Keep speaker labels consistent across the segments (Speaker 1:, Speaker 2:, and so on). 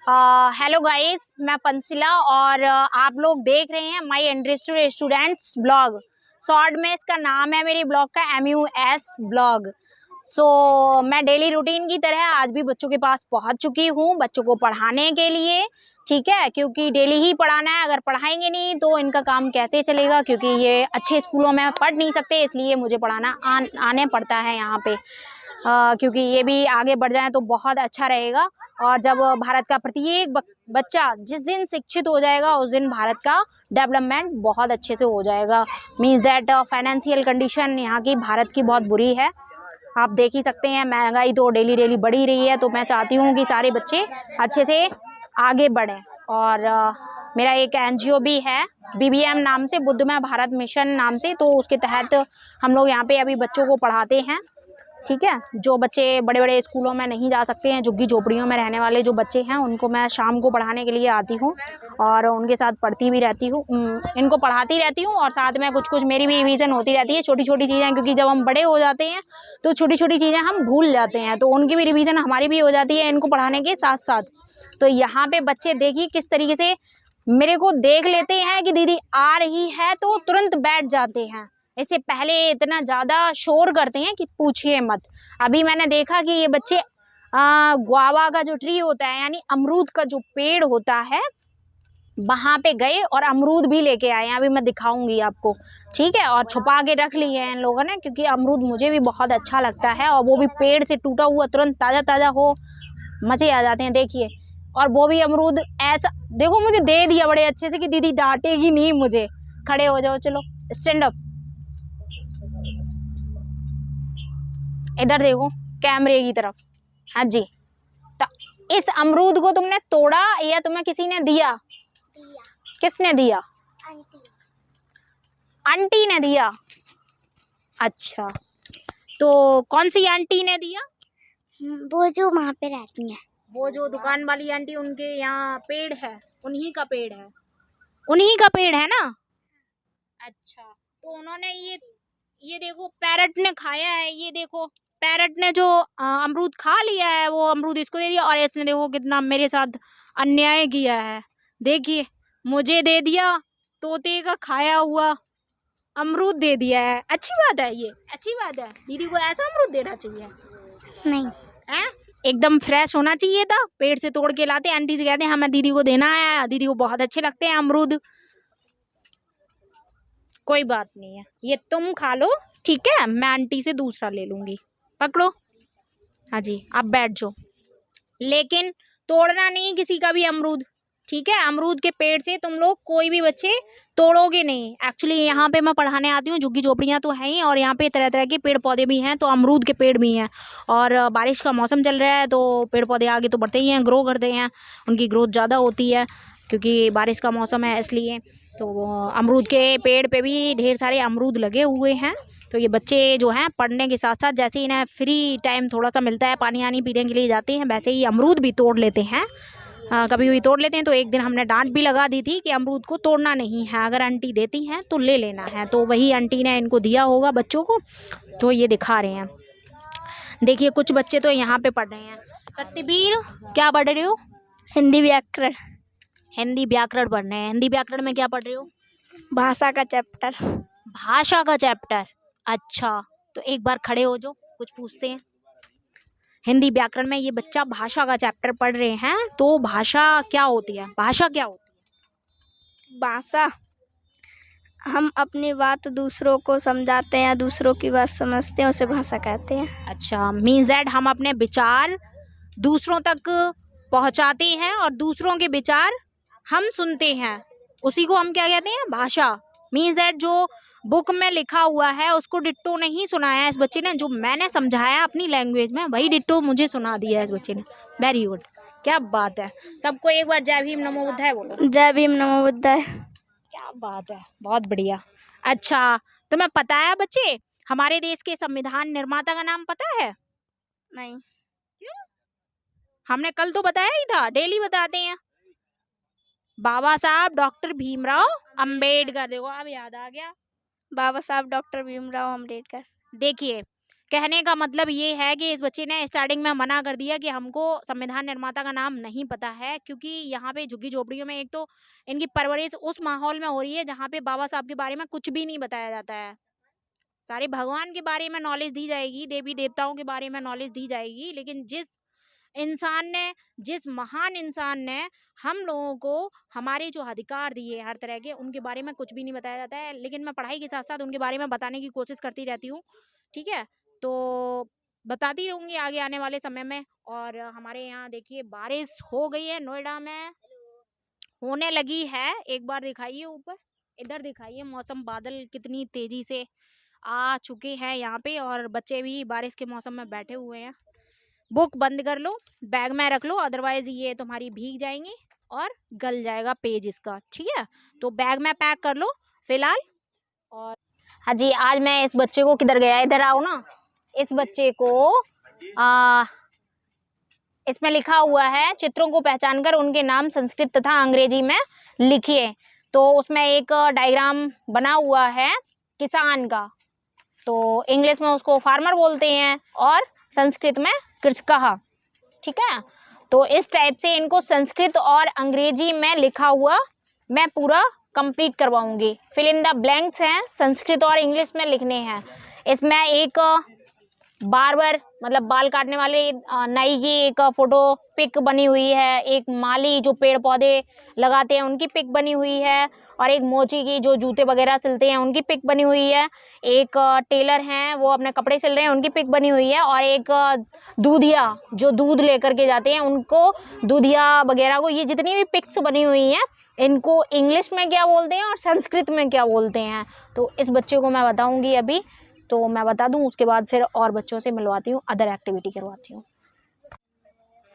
Speaker 1: Hello guys, मैं पंसिला और आप लोग देख रहे हैं my understood students blog. Short में इसका नाम है मेरी ब्लॉग का MUS ब्लॉग। मैं डेली रूटीन की तरह आज भी बच्चों के पास पहुंच चुकी हूं बच्चों को पढ़ाने के लिए। ठीक है, क्योंकि डेली ही पढ़ाना है, अगर पढ़ाएंगे नहीं तो इनका काम कैसे चलेगा, क्योंकि ये अच्छे स्कूलों में पढ़ नहीं सकते, इसलिए मुझे पढ़ाना आने पड़ता है यहाँ पे। क्योंकि ये भी आगे बढ़ जाए तो बहुत अच्छा रहेगा। और जब भारत का प्रत्येक बच्चा जिस दिन शिक्षित हो जाएगा उस दिन भारत का डेवलपमेंट बहुत अच्छे से हो जाएगा। मीन्स दैट फाइनेंशियल कंडीशन यहाँ की भारत की बहुत बुरी है, आप देख ही सकते हैं। महंगाई तो डेली डेली बढ़ ही रही है, तो मैं चाहती हूँ कि सारे बच्चे अच्छे से आगे बढ़ें। और मेरा एक NGO भी है BBM नाम से, बुद्धमय भारत मिशन नाम से, तो उसके तहत हम लोग यहाँ पे अभी बच्चों को पढ़ाते हैं। ठीक है, जो बच्चे बड़े बड़े स्कूलों में नहीं जा सकते हैं, झुग्गी झोपड़ियों में रहने वाले जो बच्चे हैं, उनको मैं शाम को पढ़ाने के लिए आती हूँ और उनके साथ पढ़ती भी रहती हूँ, इनको पढ़ाती रहती हूँ। और साथ में कुछ कुछ मेरी भी रिवीजन होती रहती है, छोटी छोटी चीज़ें, क्योंकि जब हम बड़े हो जाते हैं तो छोटी छोटी चीज़ें हम भूल जाते हैं, तो उनकी भी रिवीजन हमारी भी हो जाती है इनको पढ़ाने के साथ साथ। तो यहाँ पे बच्चे देखिए किस तरीके से मेरे को देख लेते हैं कि दीदी आ रही है तो तुरंत बैठ जाते हैं। इससे पहले इतना ज़्यादा शोर करते हैं कि पूछिए मत। अभी मैंने देखा कि ये बच्चे गुआवा का जो ट्री होता है, यानी अमरूद का जो पेड़ होता है, वहाँ पे गए और अमरूद भी लेके आए हैं। अभी मैं दिखाऊंगी आपको, ठीक है। और छुपा के रख लिए हैं इन लोगों ने, क्योंकि अमरूद मुझे भी बहुत अच्छा लगता है, और वो भी पेड़ से टूटा हुआ, तुरंत ताज़ा ताज़ा हो, मज़े आ जाते हैं। देखिए, और वो भी अमरूद ऐसा देखो मुझे दे दिया बड़े अच्छे से कि दीदी डांटेगी नहीं मुझे। खड़े हो जाओ, चलो स्टैंड अप। इधर देखो कैमरे की तरफ। हाँ जी, तो इस अमरूद को तुमने तोड़ा या तुम्हें किसी ने दिया? किसने दिया? आंटी। आंटी ने दिया? अच्छा, तो कौन सी आंटी ने दिया?
Speaker 2: वो जो वहाँ पे रहती है,
Speaker 1: वो जो दुकान वाली आंटी, उनके यहाँ पेड़ है, उन्हीं का पेड़ है, उन्हीं का पेड़ है ना। अच्छा, तो उन्होंने ये देखो पैरट ने खाया है, ये देखो पैरट ने जो अमरूद खा लिया है, वो अमरूद इसको दे दिया, और इसने देखो कितना मेरे साथ अन्याय किया है। देखिए, मुझे दे दिया, तोते का खाया हुआ अमरूद दे दिया है। अच्छी बात है, ये अच्छी बात है। दीदी को ऐसा अमरूद देना चाहिए?
Speaker 2: नहीं
Speaker 1: है, एकदम फ्रेश होना चाहिए था, पेड़ से तोड़ के लाते, आंटी से कहते हैं हमें दीदी को देना है, दीदी को बहुत अच्छे लगते हैं अमरूद। कोई बात नहीं है, ये तुम खा लो, ठीक है, मैं आंटी से दूसरा ले लूंगी। पकड़ो, हाँ जी, आप बैठ जाओ, लेकिन तोड़ना नहीं किसी का भी अमरूद, ठीक है। अमरूद के पेड़ से तुम लोग कोई भी बच्चे तोड़ोगे नहीं। एक्चुअली यहाँ पे मैं पढ़ाने आती हूँ, झुग्गी झोपड़ियाँ तो हैं ही, और यहाँ पे तरह तरह के पेड़ पौधे भी हैं, तो अमरूद के पेड़ भी हैं। और बारिश का मौसम चल रहा है, तो पेड़ पौधे आगे तो बढ़ते ही हैं, ग्रो करते हैं, उनकी ग्रोथ ज़्यादा होती है, क्योंकि बारिश का मौसम है इसलिए। तो अमरूद के पेड़ पे भी ढेर सारे अमरूद लगे हुए हैं। तो ये बच्चे जो हैं पढ़ने के साथ साथ, जैसे ही इन्हें फ्री टाइम थोड़ा सा मिलता है, पानी आनी पीने के लिए जाते हैं, वैसे ही अमरूद भी तोड़ लेते हैं। कभी भी तोड़ लेते हैं। तो एक दिन हमने डांट भी लगा दी थी कि अमरूद को तोड़ना नहीं है, अगर आंटी देती हैं तो ले लेना है। तो वही आंटी ने इनको दिया होगा बच्चों को, तो ये दिखा रहे हैं। देखिए, कुछ बच्चे तो यहाँ पे पढ़ रहे हैं। सत्यवीर, क्या पढ़ रहे हो?
Speaker 2: हिंदी व्याकरण।
Speaker 1: हिंदी व्याकरण पढ़ रहे हैं। हिंदी व्याकरण में क्या पढ़ रहे हो?
Speaker 2: भाषा का चैप्टर।
Speaker 1: भाषा का चैप्टर, अच्छा। तो एक बार खड़े हो जाओ, कुछ पूछते हैं। हिंदी व्याकरण में ये बच्चा भाषा का चैप्टर पढ़ रहे हैं, तो भाषा क्या होती है? भाषा क्या होती है?
Speaker 2: भाषा, हम अपनी बात दूसरों को समझाते हैं, दूसरों की बात समझते हैं, उसे भाषा कहते हैं।
Speaker 1: अच्छा, मीन्स दैट हम अपने विचार दूसरों तक पहुंचाते हैं और दूसरों के विचार हम सुनते हैं, उसी को हम क्या कहते हैं? भाषा। मीन्स दैट जो बुक में लिखा हुआ है उसको डिट्टो नहीं सुनाया इस बच्चे ने, जो मैंने समझाया अपनी लैंग्वेज में वही डिट्टो मुझे सुना दिया इस बच्चे ने। वेरी गुड, क्या बात है। सबको एक बार जय भीम नमो बुद्धाय बोलो।
Speaker 2: जय भीम नमो बुद्धाय।
Speaker 1: क्या बात है, बहुत बढ़िया। अच्छा, तुम्हें पता है बच्चे, हमारे देश के संविधान निर्माता का नाम पता है?
Speaker 2: नहीं।
Speaker 1: क्यों? हमने कल तो बताया ही था, डेली बताते हैं। बाबा साहब डॉक्टर भीमराव अंबेडकर। देखो अब याद आ गया,
Speaker 2: बाबा साहब डॉक्टर भीमराव अम्बेडकर।
Speaker 1: देखिए कहने का मतलब ये है कि इस बच्चे ने स्टार्टिंग में मना कर दिया कि हमको संविधान निर्माता का नाम नहीं पता है, क्योंकि यहाँ पे झुग्गी झोपड़ियों में एक तो इनकी परवरिश उस माहौल में हो रही है जहाँ पे बाबा साहब के बारे में कुछ भी नहीं बताया जाता है। सारे भगवान के बारे में नॉलेज दी जाएगी, देवी देवताओं के बारे में नॉलेज दी जाएगी, लेकिन जिस महान इंसान ने हम लोगों को हमारे जो अधिकार दिए हर तरह के, उनके बारे में कुछ भी नहीं बताया जाता है। लेकिन मैं पढ़ाई के साथ साथ उनके बारे में बताने की कोशिश करती रहती हूँ, ठीक है, तो बताती रहूँगी आगे आने वाले समय में। और हमारे यहाँ देखिए बारिश हो गई है, नोएडा में होने लगी है। एक बार दिखाइए ऊपर, इधर दिखाइए मौसम, बादल कितनी तेजी से आ चुके हैं यहाँ पे, और बच्चे भी बारिश के मौसम में बैठे हुए हैं। बुक बंद कर लो, बैग में रख लो, अदरवाइज ये तुम्हारी भीग जाएंगी और गल जाएगा पेज इसका, ठीक है। तो बैग में पैक कर लो फिलहाल। और हाँ जी, आज मैं इस बच्चे को, किधर गया, इधर आओ ना, इस बच्चे को इसमें लिखा हुआ है चित्रों को पहचानकर उनके नाम संस्कृत तथा अंग्रेजी में लिखिए। तो उसमें एक डायग्राम बना हुआ है किसान का, तो इंग्लिश में उसको फार्मर बोलते हैं और संस्कृत में कृषकः, ठीक है। तो इस टाइप से इनको संस्कृत और अंग्रेजी में लिखा हुआ मैं पूरा कंप्लीट करवाऊंगी। फिल इन द ब्लैंक्स हैं, संस्कृत और इंग्लिश में लिखने हैं। इसमें एक बार्बर मतलब बाल काटने वाले नाई की एक फोटो पिक बनी हुई है, एक माली जो पेड़ पौधे लगाते हैं उनकी पिक बनी हुई है, और एक मोची की जो जूते वगैरह सिलते हैं उनकी पिक बनी हुई है, एक टेलर हैं वो अपने कपड़े सिल रहे हैं उनकी पिक बनी हुई है, और एक दूधिया जो दूध लेकर के जाते हैं उनको, दूधिया वगैरह को, ये जितनी भी पिक्स बनी हुई हैं इनको इंग्लिश में क्या बोलते हैं और संस्कृत में क्या बोलते हैं, तो इस बच्चे को मैं बताऊँगी अभी। तो मैं बता दूं, उसके बाद फिर और बच्चों से मिलवाती हूँ, अदर एक्टिविटी करवाती हूँ।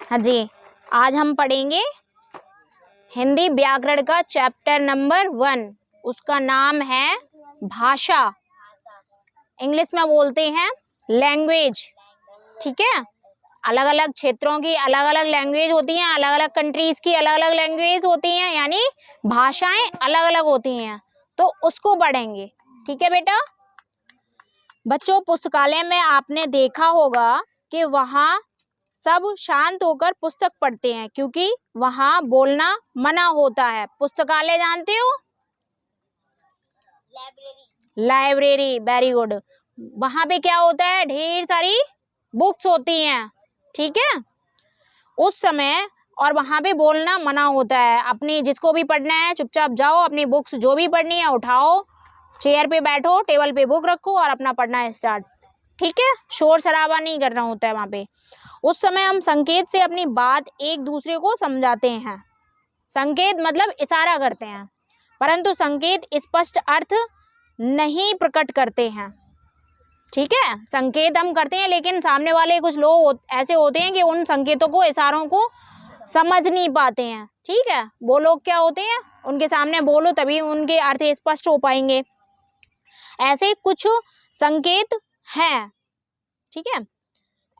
Speaker 1: हाँ जी, आज हम पढ़ेंगे हिंदी व्याकरण का चैप्टर नंबर 1, उसका नाम है भाषा, इंग्लिश में बोलते हैं लैंग्वेज, ठीक है। अलग अलग क्षेत्रों की अलग अलग लैंग्वेज होती हैं, अलग अलग कंट्रीज की अलग अलग लैंग्वेज होती हैं, यानी भाषाएं अलग अलग होती हैं, तो उसको पढ़ेंगे, ठीक है बेटा। बच्चों, पुस्तकालय में आपने देखा होगा कि वहाँ सब शांत होकर पुस्तक पढ़ते हैं, क्योंकि वहाँ बोलना मना होता है। पुस्तकालय जानते हो? Library, very good. वहाँ पे क्या होता है, ढेर सारी बुक्स होती हैं, ठीक है, उस समय, और वहाँ पे बोलना मना होता है। अपनी जिसको भी पढ़ना है चुपचाप जाओ, अपनी बुक्स जो भी पढ़नी है उठाओ, चेयर पे बैठो, टेबल पे बुक रखो और अपना पढ़ना स्टार्ट, ठीक है। शोर शराबा नहीं करना होता है वहाँ पे। उस समय हम संकेत से अपनी बात एक दूसरे को समझाते हैं। संकेत मतलब इशारा करते हैं, परंतु संकेत स्पष्ट अर्थ नहीं प्रकट करते हैं, ठीक है। संकेत हम करते हैं, लेकिन सामने वाले कुछ लोग ऐसे होते हैं कि उन संकेतों को, इशारों को समझ नहीं पाते हैं, ठीक है। वो लोग क्या होते हैं, उनके सामने बोलो तभी उनके अर्थ स्पष्ट हो पाएंगे। ऐसे कुछ संकेत हैं, ठीक है।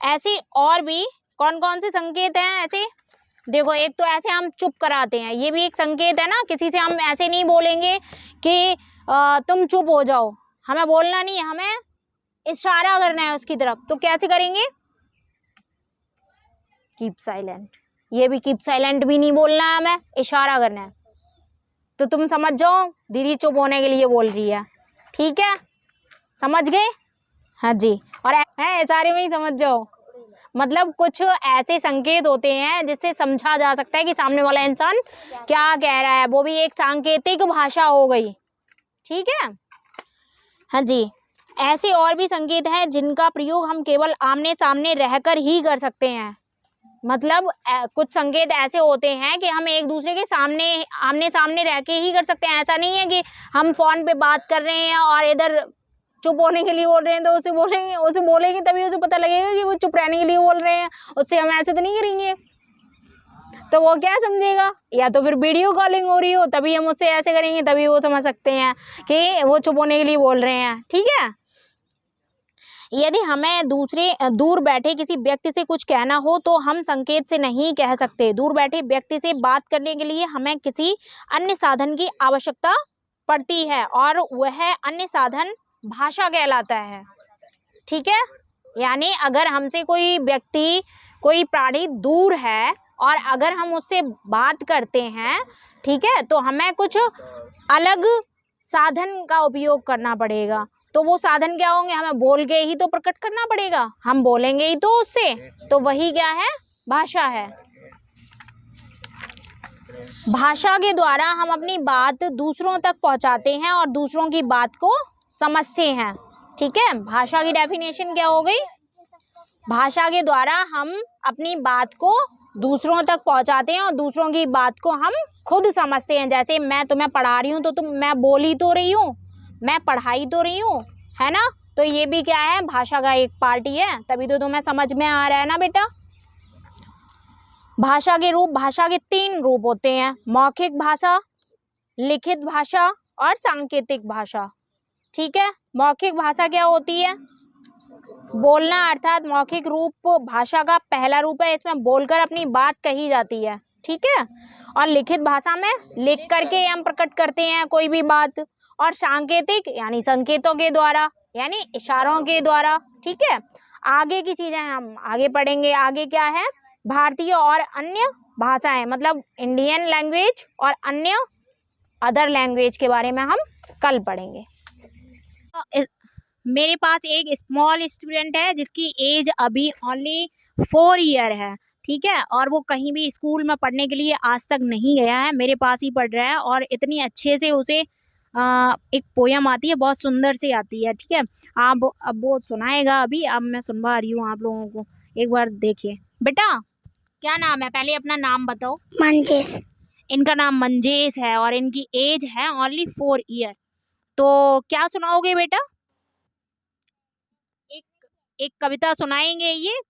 Speaker 1: ऐसे और भी कौन कौन से संकेत हैं ऐसे, देखो, एक तो ऐसे हम चुप कराते हैं, ये भी एक संकेत है ना। किसी से हम ऐसे नहीं बोलेंगे कि तुम चुप हो जाओ, हमें बोलना नहीं है, हमें इशारा करना है उसकी तरफ, तो कैसे करेंगे, कीप साइलेंट। ये भी कीप साइलेंट भी नहीं बोलना है, हमें इशारा करना है। तो तुम समझ जाओ दीदी चुप होने के लिए बोल रही है, ठीक है, समझ गए? हाँ जी, और है इशारे में ही समझ जाओ, मतलब कुछ ऐसे संकेत होते हैं जिससे समझा जा सकता है कि सामने वाला इंसान क्या कह रहा है, वो भी एक सांकेतिक भाषा हो गई, ठीक है। हाँ जी, ऐसे और भी संकेत हैं जिनका प्रयोग हम केवल आमने सामने रहकर ही कर सकते हैं। मतलब कुछ संकेत ऐसे होते हैं कि हम एक दूसरे के सामने, आमने सामने रह के ही कर सकते हैं। ऐसा नहीं है कि हम फोन पे बात कर रहे हैं और इधर चुप होने के लिए बोल रहे हैं, तो उसे बोलेंगे तभी उसे पता लगेगा कि वो चुप रहने के लिए बोल रहे हैं, उससे हम ऐसे तो नहीं करेंगे, तो वो क्या समझेगा। या तो फिर वीडियो कॉलिंग हो रही हो तभी हम उससे ऐसे करेंगे, तभी वो समझ सकते हैं कि वो चुप होने के लिए बोल रहे हैं, ठीक है। यदि हमें दूर बैठे किसी व्यक्ति से कुछ कहना हो तो हम संकेत से नहीं कह सकते। दूर बैठे व्यक्ति से बात करने के लिए हमें किसी अन्य साधन की आवश्यकता पड़ती है, और वह अन्य साधन भाषा कहलाता है, ठीक है। यानी अगर हमसे कोई व्यक्ति, कोई प्राणी दूर है और अगर हम उससे बात करते हैं, ठीक है, तो हमें कुछ अलग साधन का उपयोग करना पड़ेगा। तो वो साधन क्या होंगे, हमें बोल के ही तो प्रकट करना पड़ेगा, हम बोलेंगे ही तो उससे, तो वही क्या है, भाषा है। भाषा के द्वारा हम अपनी बात दूसरों तक पहुंचाते हैं और दूसरों की बात को समझते हैं। ठीक है, भाषा की डेफिनेशन क्या हो गई, भाषा के द्वारा हम अपनी बात को दूसरों तक पहुंचाते हैं और दूसरों की बात को हम खुद समझते हैं। जैसे मैं तुम्हें पढ़ा रही हूँ तो मैं बोल ही तो रही हूँ, मैं पढ़ाई तो रही हूँ, है ना। तो ये भी क्या है, भाषा का एक पार्ट ही है, तभी तो तुम्हें समझ में आ रहा है ना बेटा। भाषा के रूप, भाषा के 3 रूप होते हैं, मौखिक भाषा, लिखित भाषा और सांकेतिक भाषा। ठीक है, मौखिक भाषा क्या होती है, बोलना, अर्थात मौखिक रूप भाषा का पहला रूप है, इसमें बोलकर अपनी बात कही जाती है। ठीक है, और लिखित भाषा में लिख करके हम प्रकट करते हैं कोई भी बात, और सांकेतिक यानी संकेतों के द्वारा, यानी इशारों के द्वारा। ठीक है, आगे की चीजें हम आगे पढ़ेंगे। आगे क्या है, भारतीय और अन्य भाषाएं, मतलब इंडियन लैंग्वेज और अन्य अदर लैंग्वेज के बारे में हम कल पढ़ेंगे। मेरे पास एक स्मॉल स्टूडेंट है जिसकी एज अभी ओनली 4 ईयर है। ठीक है, और वो कहीं भी स्कूल में पढ़ने के लिए आज तक नहीं गया है, मेरे पास ही पढ़ रहा है और इतनी अच्छे से उसे एक पोयम आती है, बहुत सुंदर से आती है। ठीक है, आप अब वो सुनाएगा, अभी अब मैं सुनवा रही हूँ आप लोगों को, एक बार देखिए। बेटा क्या नाम है, पहले अपना नाम बताओ।
Speaker 2: मंजेश।
Speaker 1: इनका नाम मंजेश है और इनकी एज है ओनली 4 ईयर। तो क्या सुनाओगे बेटा, एक एक कविता सुनाएंगे, ये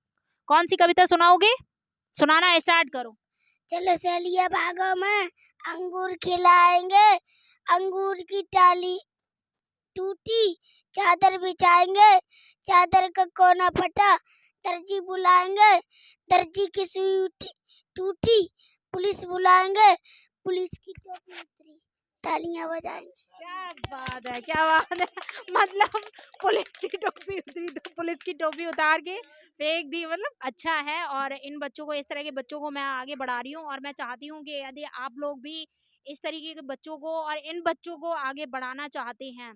Speaker 1: कौन सी कविता सुनाओगे, सुनाना स्टार्ट करो।
Speaker 2: चलो चलिए भागो में अंगूर खिलाएंगे, अंगूर की टाली टूटी, चादर बिछाएंगे, चादर का कोना फटा, दर्जी बुलाएंगे, दर्जी की सुई टूटी, पुलिस बुलाएंगे, पुलिस की टोपी उतरी, तालियां बजाएंगे।
Speaker 1: क्या बात है, क्या बात है। मतलब पुलिस की टोपी उतरी तो पुलिस की टोपी उतार के फेंक दी, मतलब अच्छा है। और इन बच्चों को, इस तरह के बच्चों को मैं आगे बढ़ा रही हूँ और मैं चाहती हूँ कि यदि आप लोग भी इस तरीके के बच्चों को और इन बच्चों को आगे बढ़ाना चाहते हैं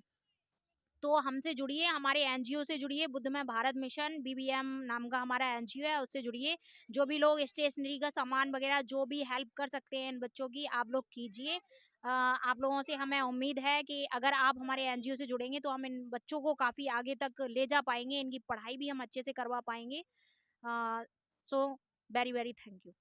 Speaker 1: तो हमसे जुड़िए, हमारे एनजीओ से जुड़िए, बुद्धमय भारत मिशन बीबीएम नाम का हमारा एनजीओ है, उससे जुड़िए। जो भी लोग स्टेशनरी का सामान वगैरह जो भी हेल्प कर सकते हैं इन बच्चों की, आप लोग कीजिए। आप लोगों से हमें उम्मीद है कि अगर आप हमारे एनजीओ से जुड़ेंगे तो हम इन बच्चों को काफ़ी आगे तक ले जा पाएंगे, इनकी पढ़ाई भी हम अच्छे से करवा पाएंगे। So very very thank you.